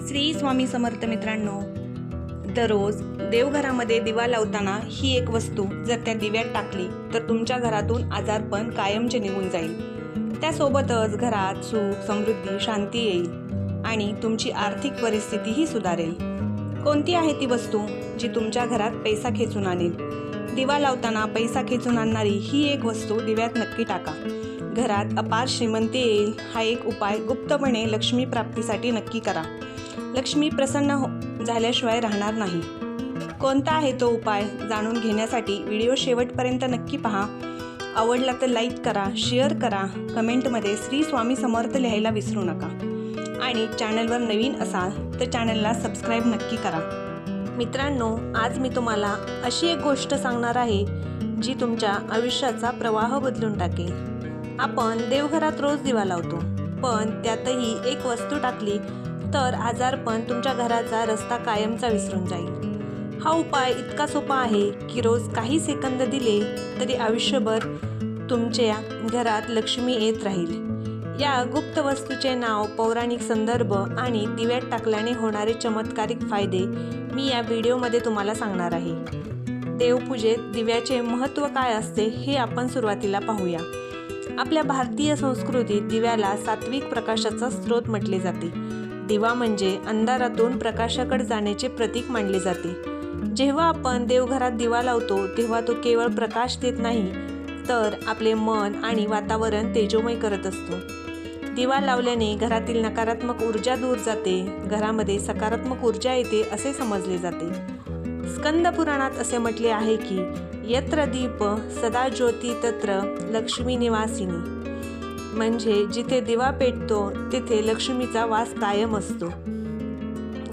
श्री स्वामी समर्थ मित्रांनो, दररोज देवघरामध्ये दिवा लावताना ही एक वस्तू जर त्या दिव्यात टाकली तर तुमच्या घरातून आजारपण कायमचे निघून जाईल। त्यासोबतच घरात सुख, समृद्धी, शांती येईल आणि तुमची आर्थिक परिस्थितीही सुधारेल। कोणती आहे ती वस्तू जी तुमच्या घरात पैसा खेचून आणेल? दिवा लावताना पैसा खेचून आणणारी ही एक वस्तू दिव्यात नक्की टाका। घरात अपार श्रीमंती येईल हा एक उपाय गुप्तपणे लक्ष्मी प्राप्तीसाठी नक्की करा। लक्ष्मी प्रसन्न झाल्याशिवाय राहणार नाही। कोणता आहे तो उपाय जाणून घेण्यासाठी व्हिडिओ शेवटपर्यंत नक्की पहा। आवडला तर लाईक करा, शेअर करा, कमेंटमध्ये श्री स्वामी समर्थ लिहायला विसरू नका आणि चॅनलवर नवीन असाल तर चॅनलला सबस्क्राईब नक्की करा। मित्रांनो, आज मी तुम्हाला अशी एक गोष्ट सांगणार आहे जी तुमच्या आयुष्याचा प्रवाह बदलून टाकेल। आपण देवघरात रोज दिवा लावतो, पण त्यातही एक वस्तू टाकली तर आजारपण तुमच्या घराचा रस्ता कायमचा विसरून जाईल। हा उपाय इतका सोपा आहे की रोज काही सेकंद दिले तरी आयुष्यभर तुमच्या घरात लक्ष्मी येत राहील। या गुप्त वस्तूचे नाव, पौराणिक संदर्भ आणि दिव्यात टाकल्याने होणारे चमत्कारिक फायदे मी या व्हिडिओमध्ये तुम्हाला सांगणार आहे। देवपूजेत दिव्याचे महत्त्व काय असते हे आपण सुरुवातीला पाहूया। आपल्या भारतीय संस्कृतीत दिव्याला सात्विक प्रकाशाचा स्रोत म्हटले जाते। दिवा म्हणजे अंधारातून प्रकाशाकडे जाण्याचे प्रतीक मानले जाते। जेव्हा आपण देवघरात दिवा लावतो तेव्हा तो केवळ प्रकाश देत नाही तर आपले मन आणि वातावरण तेजोमय करत असतो। दिवा लावल्याने घरातील नकारात्मक ऊर्जा दूर जाते, घरामध्ये सकारात्मक ऊर्जा येते असे समजले जाते। स्कंद पुराणात असे म्हटले आहे की यत्र दीप सदा ज्योती तत्र लक्ष्मी निवासिनी, म्हणजे जिथे दिवा पेटतो तिथे लक्ष्मीचा वास कायम असतो।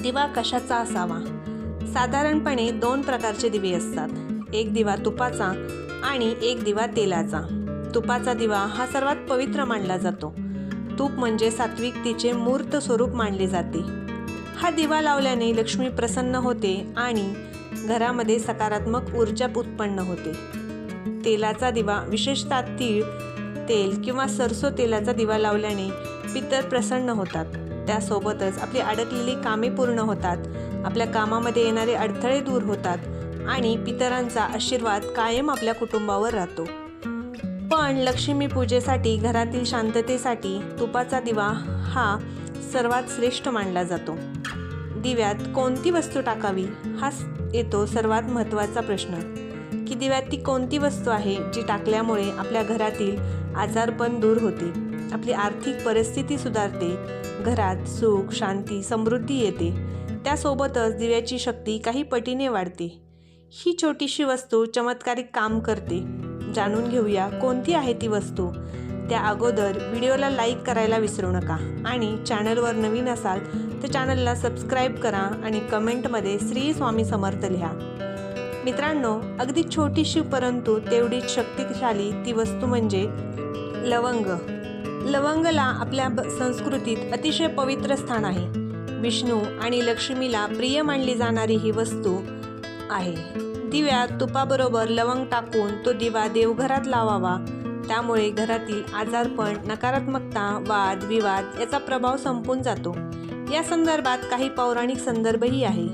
दिवा कशाचा असावा? साधारणपणे दोन प्रकारचे दिवे असतात, एक दिवा तुपाचा आणि एक दिवा तेलाचा। तुपाचा दिवा हा सर्वात पवित्र मानला जातो। तूप म्हणजे सात्विकतेचे मूर्त स्वरूप मानले जाते। हा दिवा लावल्याने लक्ष्मी प्रसन्न होते आणि घरामध्ये सकारात्मक ऊर्जा उत्पन्न होते। तेलाचा दिवा, विशेषतः तीळ तेल किंवा सरसो तेलाचा दिवा लावल्याने पितर प्रसन्न होतात। त्यासोबतच आपली अडकलेली कामे पूर्ण होतात, आपल्या कामामध्ये येणारे अडथळे दूर होतात आणि पितरांचा आशीर्वाद कायम आपल्या कुटुंबावर राहतो। पण लक्ष्मी पूजेसाठी, घरातील शांततेसाठी तुपाचा दिवा हा सर्वात श्रेष्ठ मानला जातो। दिव्यात कोणती वस्तू टाकावी हा येतो सर्वात महत्त्वाचा प्रश्न, की दिव्यात ती कोणती वस्तू आहे जी टाकल्यामुळे आपल्या घरातील आजारपण दूर होते, आपली आर्थिक परिस्थिती सुधारते, घरात सुख, शांती, समृद्धी येते। त्यासोबतच दिव्याची शक्ती काही पटीने वाढते। ही छोटीशी वस्तू चमत्कारिक काम करते। जाणून घेऊया कोणती आहे ती वस्तू। त्या अगोदर व्हिडिओला लाईक करायला विसरू नका आणि चॅनलवर नवीन असाल तर चॅनलला सबस्क्राईब करा आणि कमेंटमध्ये श्री स्वामी समर्थ लिहा। मित्रांनो, अगदी छोटीशी परंतु तेवढीच शक्तिशाली ती वस्तू म्हणजे लवंग। लवंगला आपल्या संस्कृतीत अतिशय पवित्र स्थान आहे। विष्णू आणि लक्ष्मीला प्रिय मानली जाणारी ही वस्तू आहे। दिव्यात तुपाबरोबर लवंग टाकून तो दिवा देवघरात लावावा, त्यामुळे घरातील आजारपण, नकारात्मकता, वाद विवाद याचा प्रभाव संपून जातो। या संदर्भात काही पौराणिक संदर्भही आहे।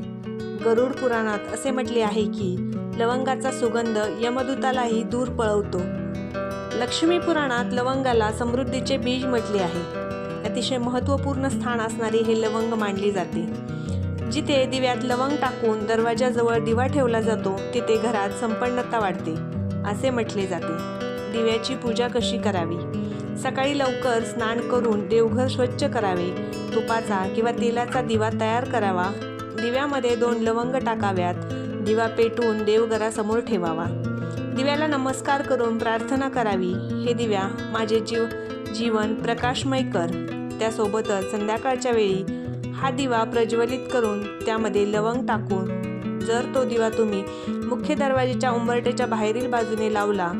गरुड पुराणात असे म्हटले आहे की लवंगाचा सुगंध यमदूतालाही दूर पळवतो। लक्ष्मी पुराणात लवंगाला समृद्धीचे बीज म्हटले आहे। अतिशय महत्त्वपूर्ण स्थान असणारे हे लवंग मानले जाते। जिथे दिव्यात लवंग टाकून दरवाजाजवळ दिवा ठेवला जातो तिथे घरात संपन्नता वाढते असे म्हटले जाते। दिव्याची पूजा कशी करावी? सकाळी लवकर स्नान करून देवघर स्वच्छ करावे, तुपाचा किंवा तेलाचा दिवा तयार करावा, दिव्यामध्ये 2 लवंग टाकाव्यात, दिवा पेटवून देवघरासमोर ठेवावा, दिव्याला नमस्कार करून प्रार्थना करावी, हे दिव्या माझे जीवन प्रकाशमय कर। त्यासोबतच संध्याकाळच्या वेळी हा दिवा प्रज्वलित करून त्यामध्ये लवंग टाकून जर तो दिवा तुम्ही मुख्य दरवाजाच्या उंबरठ्याच्या बाहेरील बाजूने लावला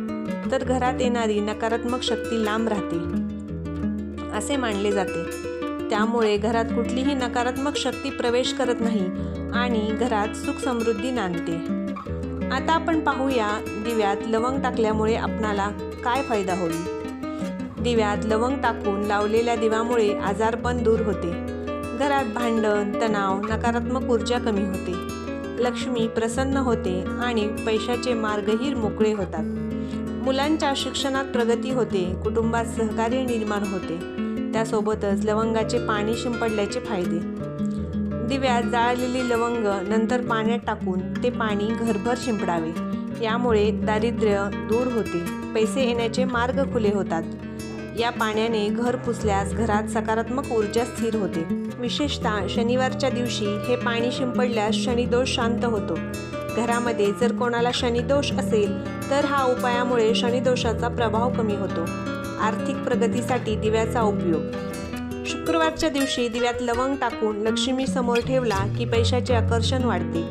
तर घरात येणारी नकारात्मक शक्ती लांब राहते असे मानले जाते। त्यामुळे घरात कुठलीही नकारात्मक शक्ती प्रवेश करत नाही आणि घरात सुख समृद्धी नांदते। आता आपण पाहूया दिव्यात लवंग टाकल्यामुळे आपणाला काय फायदा होईल। दिव्यात लवंग टाकून लावलेल्या दिव्यामुळे आजारपण दूर होते, घरात भांडण, तणाव, नकारात्मक ऊर्जा कमी होते, लक्ष्मी प्रसन्न होते आणि पैशाचे मार्गही मोकळे होतात। मुलांच्या शिक्षणात प्रगती होते, कुटुंबात सहकार्य निर्माण होते। त्यासोबतच लवंगाचे पाणी शिंपडल्याचे फायदे। दिव्यात जाळलेली लवंग नंतर पाण्यात टाकून ते पाणी घरभर शिंपडावे, यामुळे दारिद्र्य दूर होते, पैसे येण्याचे मार्ग खुले होतात। या पाण्याने घर पुसल्यास घरात सकारात्मक ऊर्जा स्थिर होते। विशेषतः शनिवारच्या दिवशी हे पाणी शिंपडल्यास शनिदोष शांत होतो। घरामध्ये जर कोणाला शनिदोष असेल तर हा उपायामुळे शनिदोषाचा प्रभाव कमी होतो। आर्थिक प्रगतीसाठी दिव्याचा उपयोग। शुक्रवारच्या दिवशी दिव्यात लवंग टाकून लक्ष्मी समोर ठेवला की पैशाचे आकर्षण वाढते।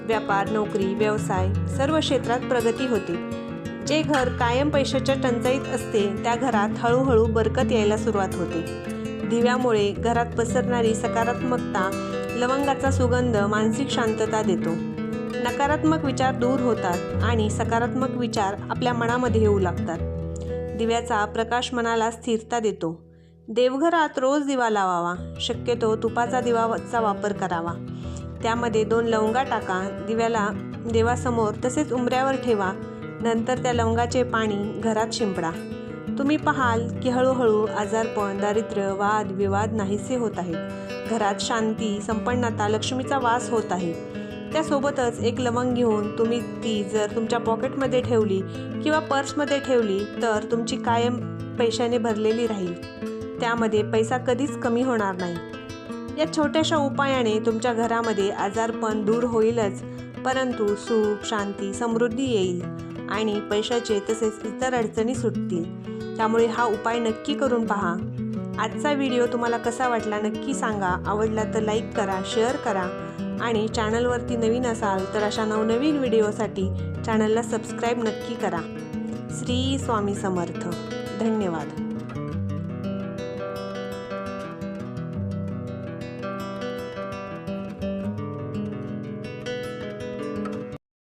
व्यापार, नोकरी, व्यवसाय सर्व क्षेत्रात प्रगती होते। जे घर कायम पैशाच्या टंचाईत असते त्या घरात हळूहळू बरकत यायला सुरुवात होते। दिव्यामुळे घरात पसरणारी सकारात्मकता, लवंगाचा सुगंध मानसिक शांतता देतो। नकारात्मक विचार दूर होतात आणि सकारात्मक विचार आपल्या मनामध्ये येऊ लागतात। दिव्याचा प्रकाश मनाला स्थिरता देतो। देवघरात रोज दिवा लावावा, शक्यतो तुपाचा दिवाचा वापर करावा। त्यामध्ये 2 लवंगा टाका, दिव्याला देवासमोर तसेच उंबऱ्यावर ठेवा। नंतर त्या लवंगाचे पाणी घरात शिंपडा। तुम्ही पाहाल की हळूहळू आजारपण, दारिद्र्य, वाद विवाद नाहीसे होत आहेत। घरात शांती, संपन्नता, लक्ष्मीचा वास होत आहे। त्यासोबतच एक लवंग घेऊन तुम्ही ती जर तुमच्या पॉकेटमध्ये ठेवली किंवा पर्समध्ये ठेवली तर तुमची कायम पैशाने भरलेली राहील। त्यामध्ये पैसा कधीच कमी होणार नाही। या छोट्याशा उपायाने तुमच्या घरामध्ये आजारपण दूर होईलच, परंतु सुख, शांती, समृद्धी येईल आणि पैशाचे तसेच इतर अडचणी सुटतील। त्यामुळे हा उपाय नक्की करून पहा। आजचा व्हिडिओ तुम्हाला कसा वाटला नक्की सांगा। आवडला तर लाईक करा, शेअर करा आणि चॅनलवरती नवीन असाल तर अशा नवनवीन व्हिडिओसाठी चॅनलला सबस्क्राईब नक्की करा। श्री स्वामी समर्थ। धन्यवाद।